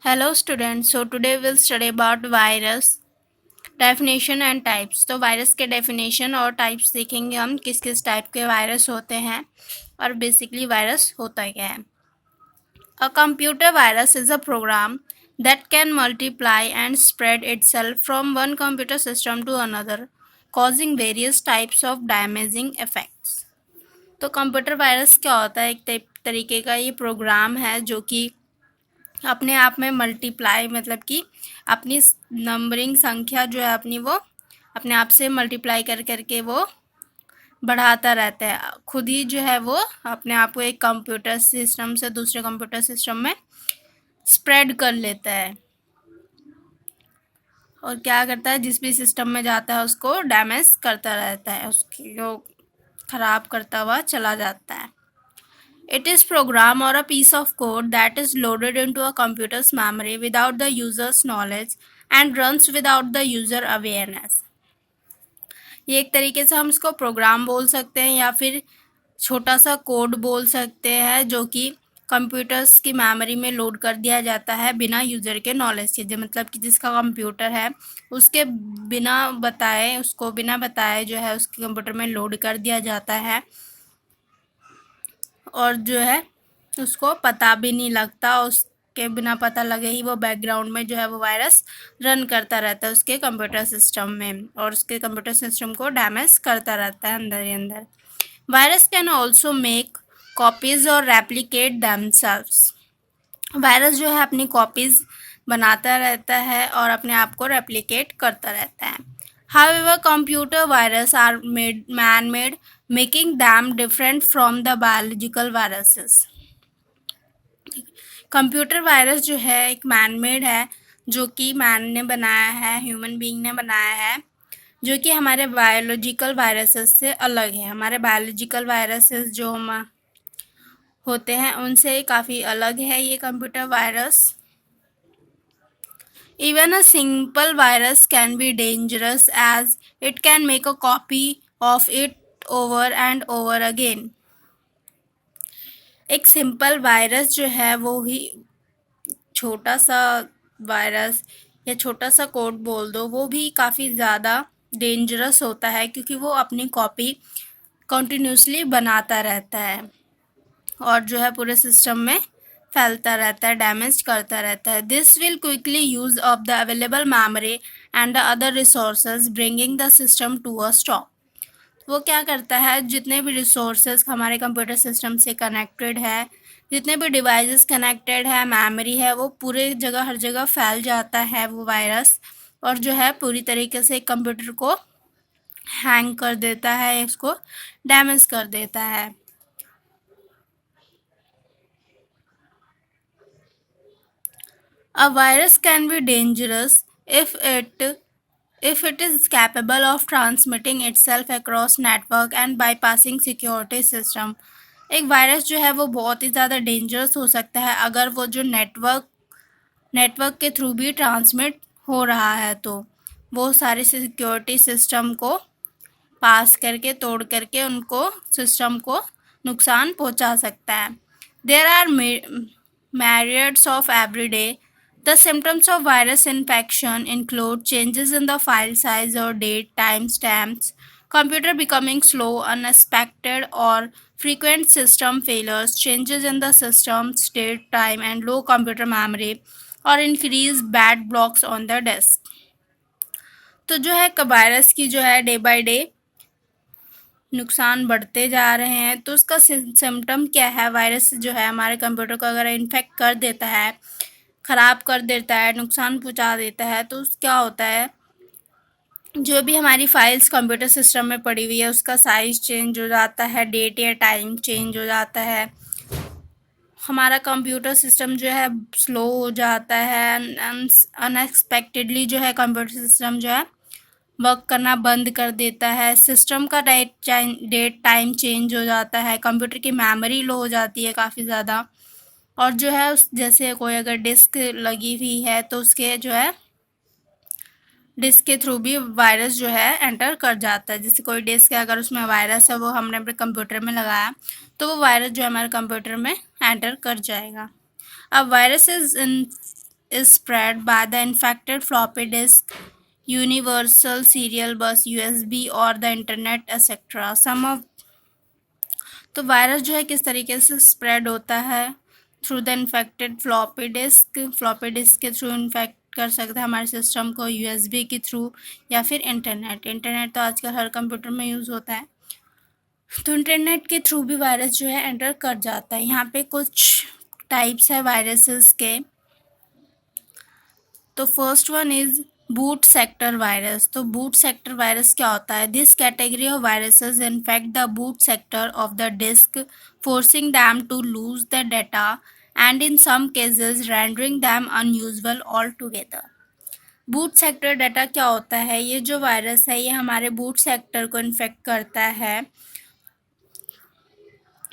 Hello students, so today we'll study about virus definition and types. तो virus के definition और types देखेंगे हम, किस किस टाइप के वायरस होते हैं और बेसिकली वायरस होता क्या है। A computer virus is a program that can multiply and spread itself from one computer system to another, causing various types of damaging effects. तो कंप्यूटर वायरस क्या होता है? एक तरीके का ये प्रोग्राम है जो कि अपने आप में मल्टीप्लाई, मतलब कि अपनी नंबरिंग संख्या जो है अपनी, वो अपने आप से मल्टीप्लाई कर करके वो बढ़ाता रहता है। खुद ही जो है वो अपने आप को एक कंप्यूटर सिस्टम से दूसरे कंप्यूटर सिस्टम में स्प्रेड कर लेता है और क्या करता है, जिस भी सिस्टम में जाता है उसको डैमेज करता रहता है, उसकी जो खराब करता हुआ चला जाता है। It is program or a piece of code that is loaded into a computer's memory without the user's knowledge and runs without the user awareness. ये एक तरीके से हम इसको प्रोग्राम बोल सकते हैं या फिर छोटा सा कोड बोल सकते हैं जो कि कंप्यूटर्स की मेमोरी में लोड कर दिया जाता है बिना यूज़र के नॉलेज के। जो मतलब कि जिसका कंप्यूटर है उसके बिना बताए जो है उसके कंप्यूटर में लोड कर दिया जाता है और जो है उसको पता भी नहीं लगता, उसके बिना पता लगे ही वो बैकग्राउंड में जो है वो वायरस रन करता रहता है उसके कंप्यूटर सिस्टम में और उसके कंप्यूटर सिस्टम को डैमेज करता रहता है अंदर ही अंदर। Virus can also make copies और रेप्लिकेट दैमसेल्व्स। वायरस जो है अपनी कॉपीज बनाता रहता है और अपने आप को रेप्लिकेट करता रहता है। However, computer viruses are man-made, making them different from the biological viruses. Computer virus जो है एक मैन-मेड है, जो कि मैन ने बनाया है, ह्यूमन बीइंग ने बनाया है, जो कि हमारे बायोलॉजिकल वायरसेस से अलग है। हमारे बायोलॉजिकल वायरसेस जो हम होते हैं उनसे काफ़ी अलग है ये computer virus. Even a simple virus can be dangerous as it can make a copy of it over and over again. एक सिंपल वायरस जो है वो ही, छोटा सा वायरस या छोटा सा कोड बोल दो, वो भी काफ़ी ज़्यादा डेंजरस होता है क्योंकि वो अपनी कॉपी कंटिन्यूसली बनाता रहता है और जो है पूरे सिस्टम में फैलता रहता है, डैमेज करता रहता है। This will quickly use of the available memory and the other resources, bringing the system to a stop. वो क्या करता है, जितने भी रिसोर्सेज हमारे कंप्यूटर सिस्टम से कनेक्टेड है, जितने भी डिवाइसेस कनेक्टेड है, मेमोरी है, वो पूरे जगह हर जगह फैल जाता है वो वायरस और जो है पूरी तरीके से कंप्यूटर को हैंग कर देता है, इसको डैमेज कर देता है। A virus can be dangerous if it is capable of transmitting itself across network and bypassing security system. एक वायरस जो है वो बहुत ही ज़्यादा डेंजरस हो सकता है अगर वो जो नेटवर्क के थ्रू भी ट्रांसमिट हो रहा है, तो वो सारे सिक्योरिटी सिस्टम को पास करके, तोड़ करके उनको सिस्टम को नुकसान पहुंचा सकता है। There are myriads of every day. The symptoms of virus infection include changes in the file size or date, timestamps, computer becoming slow, unexpected or frequent system failures, changes in the system's date, time, and low computer memory, और increased bad blocks on the disk. तो जो है virus की जो है day by day नुकसान बढ़ते जा रहे हैं। तो उसका सिम्टम क्या है? वायरस जो है हमारे कंप्यूटर को अगर इन्फेक्ट कर देता है, ख़राब कर देता है, नुकसान पहुंचा देता है, तो क्या होता है, जो भी हमारी फाइल्स कंप्यूटर सिस्टम में पड़ी हुई है उसका साइज़ चेंज हो जाता है, डेट या टाइम चेंज हो जाता है, हमारा कंप्यूटर सिस्टम जो है स्लो हो जाता है, अनएक्सपेक्टेडली जो है कंप्यूटर सिस्टम जो है वर्क करना बंद कर देता है, सिस्टम का डेट टाइम चेंज हो जाता है, कंप्यूटर की मेमोरी लो हो जाती है काफ़ी ज़्यादा, और जो है उस जैसे कोई अगर डिस्क लगी हुई है तो उसके जो है डिस्क के थ्रू भी वायरस जो है एंटर कर जाता है। जैसे कोई डिस्क है, अगर उसमें वायरस है, वो हमने अपने कंप्यूटर में लगाया तो वो वायरस जो है हमारे कंप्यूटर में एंटर कर जाएगा। अब virus is spread by the infected floppy disk, universal serial bus, USB or the internet etc. Some of तो वायरस जो है किस तरीके से स्प्रेड होता है through the infected floppy disk के थ्रू इन्फेक्ट कर सकता है हमारे सिस्टम को, यूएसबी के थ्रू या फिर इंटरनेट तो आजकल हर कंप्यूटर में यूज़ होता है। तो इंटरनेट के थ्रू भी वायरस जो है एंटर कर जाता है। यहाँ पे कुछ टाइप्स है वायरसेस के। तो first one is boot sector virus. तो बूट सेक्टर वायरस क्या होता है? This category of viruses infect the boot sector of the disk, forcing them to lose the data and in some cases rendering them unusable altogether. Boot sector data क्या होता है? ये जो virus है ये हमारे बूट सेक्टर को infect करता है,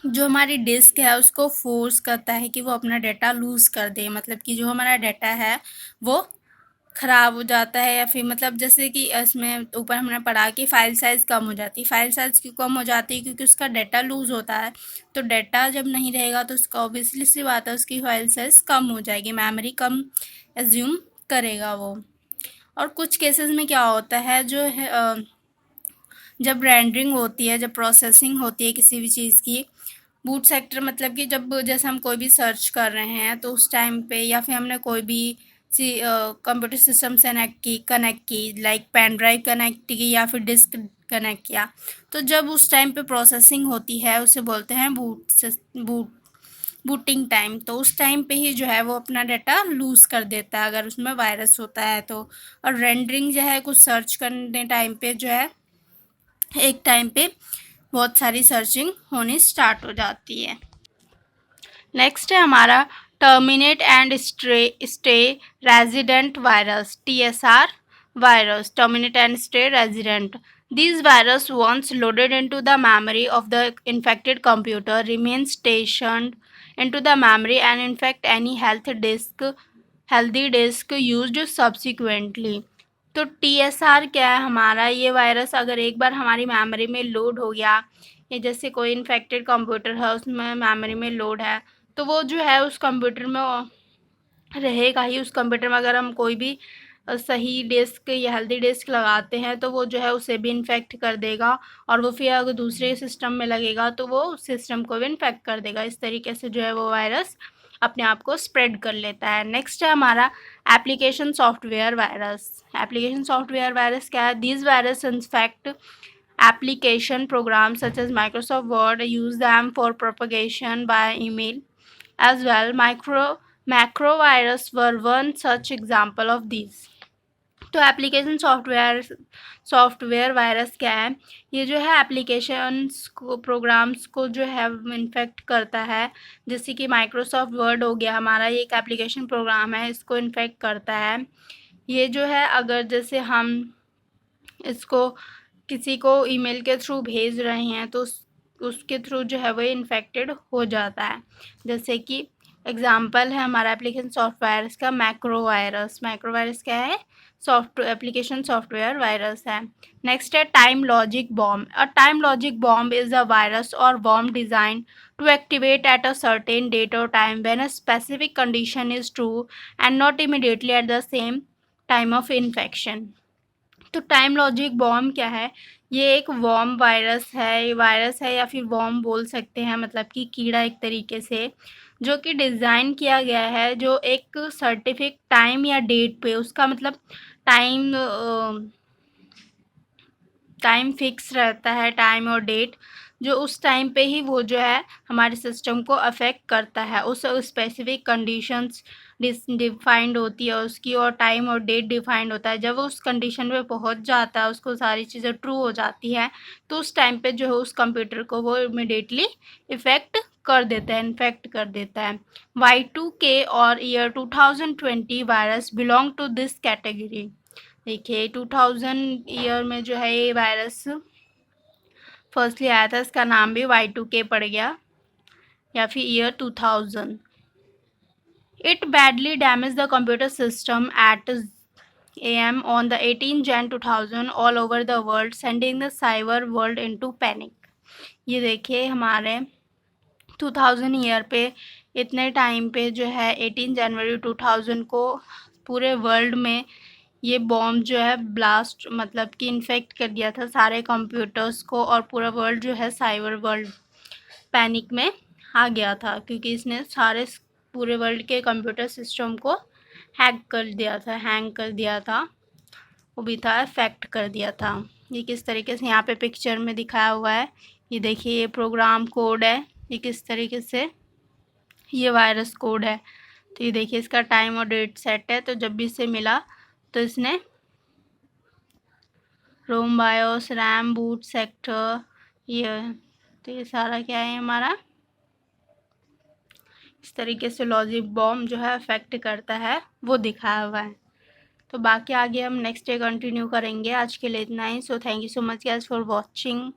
जो हमारी डिस्क है उसको फोर्स करता है कि वो अपना डाटा लूज़ कर दे, मतलब कि जो हमारा डाटा है वो ख़राब हो जाता है, या फिर मतलब जैसे कि इसमें ऊपर हमने पढ़ा कि फ़ाइल साइज़ कम हो जाती है। फ़ाइल साइज़ क्यों कम हो जाती है? क्योंकि उसका डाटा लूज़ होता है। तो डाटा जब नहीं रहेगा तो उसका ऑब्वियसली सी बात है उसकी फ़ाइल साइज़ कम हो जाएगी, मेमोरी कम एज्यूम करेगा वो। और कुछ केसेस में क्या होता है, जो है जब रेंडरिंग होती है, जब प्रोसेसिंग होती है किसी भी चीज़ की, बूट सेक्टर मतलब कि जब जैसे हम कोई भी सर्च कर रहे हैं तो उस टाइम पे, या फिर हमने कोई भी कंप्यूटर सिस्टम से कनेक्ट की लाइक पेन ड्राइव कनेक्ट की या फिर डिस्क कनेक्ट किया, तो जब उस टाइम पे प्रोसेसिंग होती है उसे बोलते हैं बूटिंग टाइम। तो उस टाइम पे ही जो है वो अपना डाटा लूज़ कर देता है अगर उसमें वायरस होता है तो। और रेंडरिंग जो है कुछ सर्च करने टाइम पे जो है एक टाइम पे बहुत सारी सर्चिंग होनी स्टार्ट हो जाती है। नेक्स्ट है हमारा terminate and stay resident virus, TSR virus, terminate and stay resident. These virus once loaded into the memory of the infected computer remain stationed into the memory and infect any healthy disk used subsequently. तो TSR क्या है हमारा? ये virus अगर एक बार हमारी memory में load हो गया, या जैसे कोई इन्फेक्टेड कंप्यूटर है उसमें मेमोरी में लोड है, तो वो जो है उस कंप्यूटर में रहेगा ही। उस कंप्यूटर में अगर हम कोई भी सही डिस्क या हेल्दी डिस्क लगाते हैं तो वो जो है उसे भी इन्फेक्ट कर देगा, और वो फिर अगर दूसरे सिस्टम में लगेगा तो वो उस सिस्टम को भी इन्फेक्ट कर देगा। इस तरीके से जो है वो वायरस अपने आप को स्प्रेड कर लेता है। नेक्स्ट है हमारा application software virus. Application software virus क्या है? This virus infect application programs such as Microsoft Word, use them for propagation by email as well. Macrovirus were one such example of these. तो application software virus क्या है? ये जो है applications को, programmes को जो है इन्फेक्ट करता है। जैसे कि माइक्रोसॉफ्ट वर्ड हो गया हमारा, ये एक एप्लीकेशन प्रोग्राम है, इसको इन्फेक्ट करता है। ये जो है अगर जैसे हम इसको किसी को ईमेल के थ्रू भेज रहे हैं तो उसके थ्रू जो है वो इन्फेक्टेड हो जाता है। जैसे कि एग्जांपल है हमारा एप्लीकेशन सॉफ्टवेयर का मैक्रोवायरस। मैक्रोवायरस क्या है? एप्लीकेशन सॉफ्टवेयर वायरस है। नेक्स्ट है time logic bomb. A time logic bomb is a virus or bomb design to activate at a certain date or time when a specific condition is true and not immediately at the same time of infection. तो time logic bomb क्या है? ये एक warm virus है, ये virus है या फिर वॉर्म बोल सकते हैं, मतलब कि कीड़ा एक तरीके से, जो कि डिज़ाइन किया गया है जो एक सर्टिफिक टाइम या डेट पे, उसका मतलब टाइम फिक्स रहता है, टाइम और डेट, जो उस टाइम पे ही वो जो है हमारे सिस्टम को अफेक्ट करता है। उस स्पेसिफिक कंडीशंस डिफाइंड होती है उसकी, और टाइम और डेट डिफाइंड होता है। जब वो उस कंडीशन पे पहुंच जाता है, उसको सारी चीज़ें ट्रू हो जाती हैं, तो उस टाइम पे जो है उस कंप्यूटर को वो इमिडिएटली इफेक्ट कर देता है, इन्फेक्ट कर देता है। Y2K और year 2020 virus belong to this category. देखिए 2000 ईयर में जो है ये वायरस फर्स्टली आया था, इसका नाम भी Y2K पड़ गया, या फिर year 2000। It badly damage the computer system eight AM on the 18 Jan 2000 all over the world, sending the cyber world into panic। ये देखिए हमारे 2000 ईयर पे इतने टाइम पे जो है 18 जनवरी 2000 को पूरे वर्ल्ड में ये बॉम्ब जो है ब्लास्ट मतलब कि इन्फेक्ट कर दिया था सारे कंप्यूटर्स को, और पूरा वर्ल्ड जो है साइबर वर्ल्ड पैनिक में आ गया था, क्योंकि इसने सारे पूरे वर्ल्ड के कंप्यूटर सिस्टम को हैंग कर दिया था, वो भी था इफेक्ट कर दिया था। ये किस तरीके से यहाँ पे पिक्चर में दिखाया हुआ है, ये देखिए ये प्रोग्राम कोड है, ये किस तरीके से ये वायरस कोड है। तो ये देखिए इसका टाइम और डेट सेट है, तो जब भी इसे मिला तो इसने रोम बायोस रैम बूट सेक्टर ये सारा क्या है हमारा, इस तरीके से लॉजिक बॉम्ब जो है अफेक्ट करता है वो दिखाया हुआ है। तो बाकी आगे हम नेक्स्ट डे कंटिन्यू करेंगे। आज के लिए इतना ही। So thank you so much guys for watching.